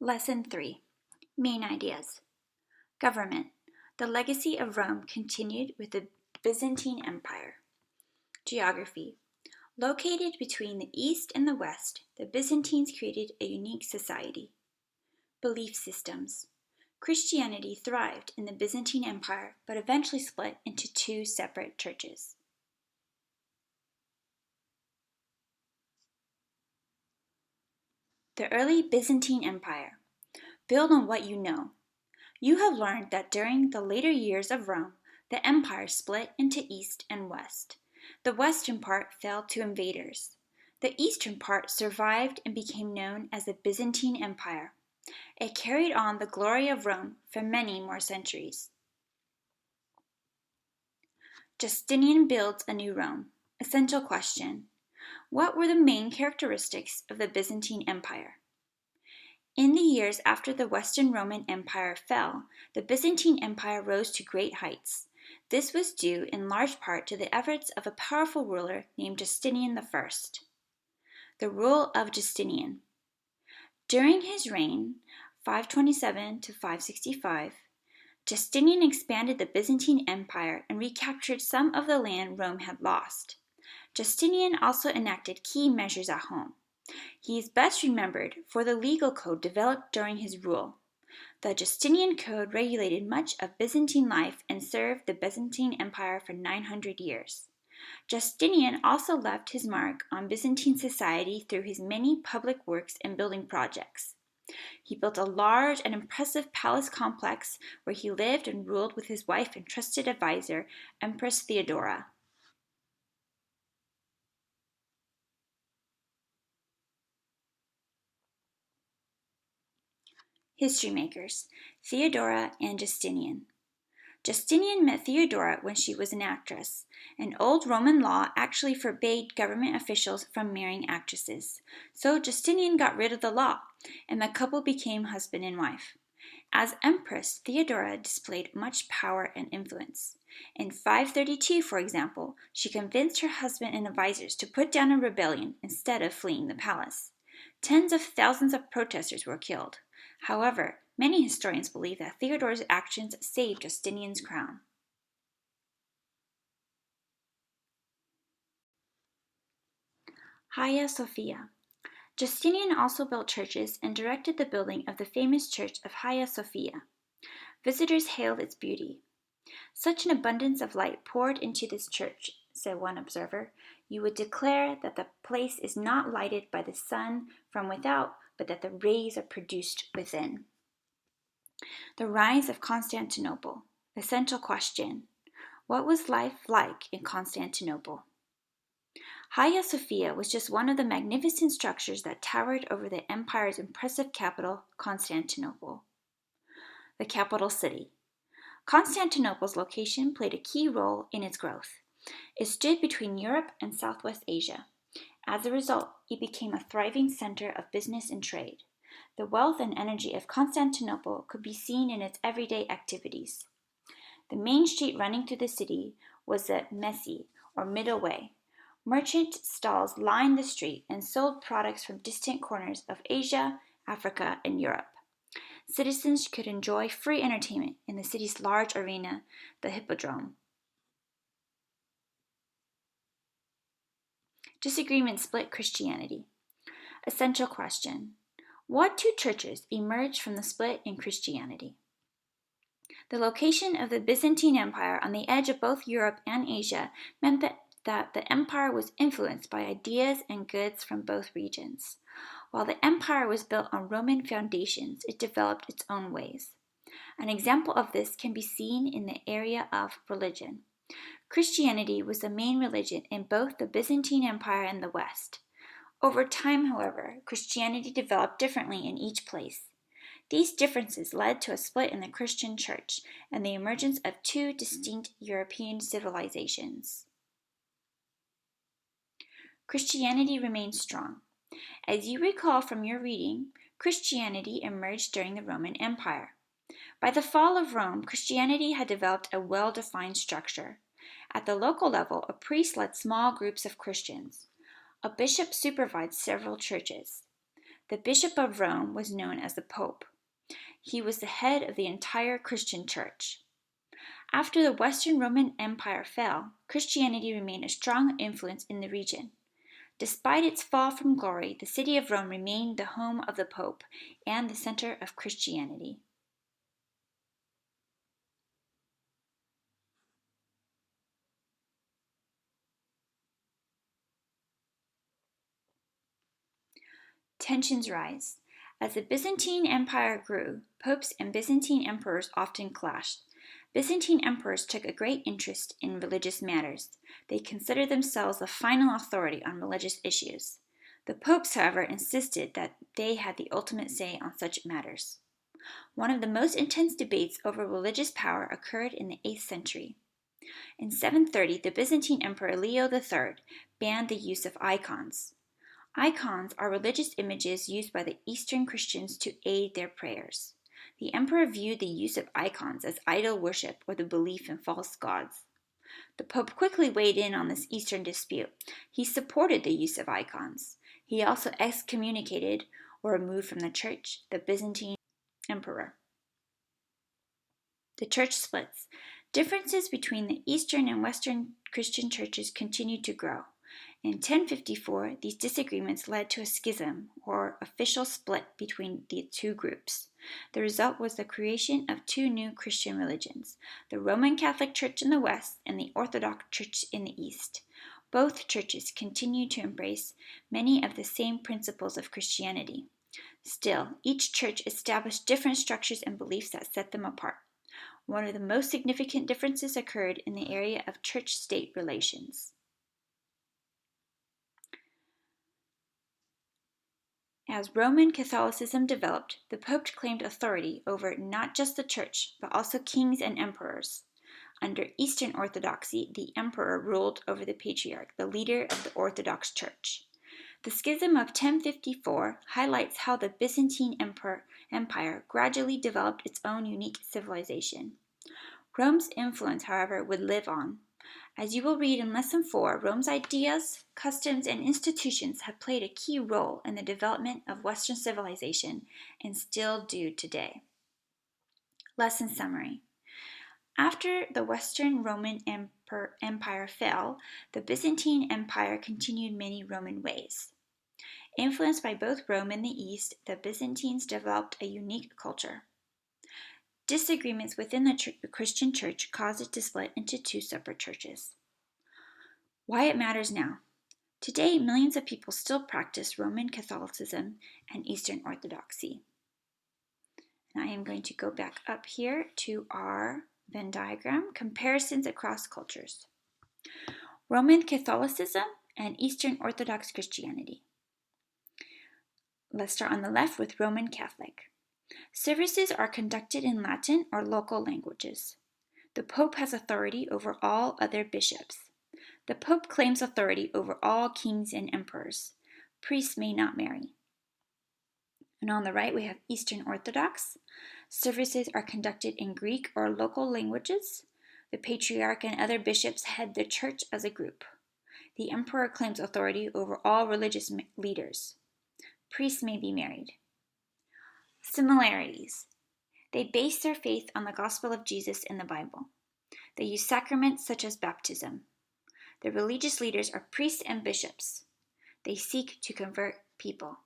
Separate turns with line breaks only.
Lesson 3. Main Ideas. Government. The legacy of Rome continued with the Byzantine Empire. Geography. Located between the East and the West, the Byzantines created a unique society. Belief systems. Christianity thrived in the Byzantine Empire, but eventually split into two separate churches. The early Byzantine Empire. Build on what you know. You have learned that during the later years of Rome, the empire split into East and West. The western part fell to invaders. The eastern part survived and became known as the Byzantine Empire. It carried on the glory of Rome for many more centuries. Justinian builds a new Rome. Essential question. What were the main characteristics of the Byzantine Empire? In the years after the Western Roman Empire fell, the Byzantine Empire rose to great heights. This was due in large part to the efforts of a powerful ruler named Justinian I. The Rule of Justinian. During his reign, 527 to 565, Justinian expanded the Byzantine Empire and recaptured some of the land Rome had lost. Justinian also enacted key measures at home. He is best remembered for the legal code developed during his rule. The Justinian Code regulated much of Byzantine life and served the Byzantine Empire for 900 years. Justinian also left his mark on Byzantine society through his many public works and building projects. He built a large and impressive palace complex where he lived and ruled with his wife and trusted advisor, Empress Theodora. History makers, Theodora and Justinian. Justinian met Theodora when she was an actress. An old Roman law actually forbade government officials from marrying actresses. So Justinian got rid of the law, and the couple became husband and wife. As empress, Theodora displayed much power and influence. In 532, for example, she convinced her husband and advisors to put down a rebellion instead of fleeing the palace. Tens of thousands of protesters were killed. However, many historians believe that Theodora's actions saved Justinian's crown. Hagia Sophia. Justinian also built churches and directed the building of the famous church of Hagia Sophia. Visitors hailed its beauty. Such an abundance of light poured into this church, said one observer, you would declare that the place is not lighted by the sun from without, but that the rays are produced within. The rise of Constantinople. Essential question. What was life like in Constantinople? Hagia Sophia was just one of the magnificent structures that towered over the empire's impressive capital, Constantinople. The capital city. Constantinople's location played a key role in its growth. It stood between Europe and Southwest Asia. As a result, it became a thriving center of business and trade. The wealth and energy of Constantinople could be seen in its everyday activities. The main street running through the city was the Messi, or Middle Way. Merchant stalls lined the street and sold products from distant corners of Asia, Africa, and Europe. Citizens could enjoy free entertainment in the city's large arena, the Hippodrome. Disagreement split Christianity. Essential question. What two churches emerged from the split in Christianity? The location of the Byzantine Empire on the edge of both Europe and Asia meant that the empire was influenced by ideas and goods from both regions. While the empire was built on Roman foundations, it developed its own ways. An example of this can be seen in the area of religion. Christianity was the main religion in both the Byzantine Empire and the West. Over time, however, Christianity developed differently in each place. These differences led to a split in the Christian church and the emergence of two distinct European civilizations. Christianity remained strong. As you recall from your reading, Christianity emerged during the Roman Empire. By the fall of Rome, Christianity had developed a well-defined structure. At the local level, a priest led small groups of Christians. A bishop supervised several churches. The Bishop of Rome was known as the Pope. He was the head of the entire Christian church. After the Western Roman Empire fell, Christianity remained a strong influence in the region. Despite its fall from glory, the city of Rome remained the home of the Pope and the center of Christianity. Tensions rise. As the Byzantine Empire grew, popes and Byzantine emperors often clashed. Byzantine emperors took a great interest in religious matters. They considered themselves the final authority on religious issues. The popes, however, insisted that they had the ultimate say on such matters. One of the most intense debates over religious power occurred in the 8th century. In 730, the Byzantine Emperor Leo III banned the use of icons. Icons are religious images used by the Eastern Christians to aid their prayers. The emperor viewed the use of icons as idol worship or the belief in false gods. The Pope quickly weighed in on this Eastern dispute. He supported the use of icons. He also excommunicated or removed from the church the Byzantine emperor. The church splits. Differences between the Eastern and Western Christian churches continued to grow. In 1054, these disagreements led to a schism, or official split, between the two groups. The result was the creation of two new Christian religions, the Roman Catholic Church in the West and the Orthodox Church in the East. Both churches continued to embrace many of the same principles of Christianity. Still, each church established different structures and beliefs that set them apart. One of the most significant differences occurred in the area of church-state relations. As Roman Catholicism developed, the Pope claimed authority over not just the church, but also kings and emperors. Under Eastern Orthodoxy, the emperor ruled over the patriarch, the leader of the Orthodox Church. The schism of 1054 highlights how the Byzantine Empire gradually developed its own unique civilization. Rome's influence, however, would live on. As you will read in Lesson 4, Rome's ideas, customs, and institutions have played a key role in the development of Western civilization and still do today. Lesson summary. After the Western Roman Empire fell, the Byzantine Empire continued many Roman ways. Influenced by both Rome and the East, the Byzantines developed a unique culture. Disagreements within the Christian church caused it to split into two separate churches. Why it matters now. Today, millions of people still practice Roman Catholicism and Eastern Orthodoxy. And I am going to go back up here to our Venn diagram, comparisons across cultures. Roman Catholicism and Eastern Orthodox Christianity. Let's start on the left with Roman Catholic. Services are conducted in Latin or local languages. The Pope has authority over all other bishops. The Pope claims authority over all kings and emperors. Priests may not marry. And on the right, we have Eastern Orthodox. Services are conducted in Greek or local languages. The Patriarch and other bishops head the church as a group. The emperor claims authority over all religious leaders. Priests may be married. Similarities. They base their faith on the gospel of Jesus in the Bible. They use sacraments such as baptism. The religious leaders are priests and bishops. They seek to convert people.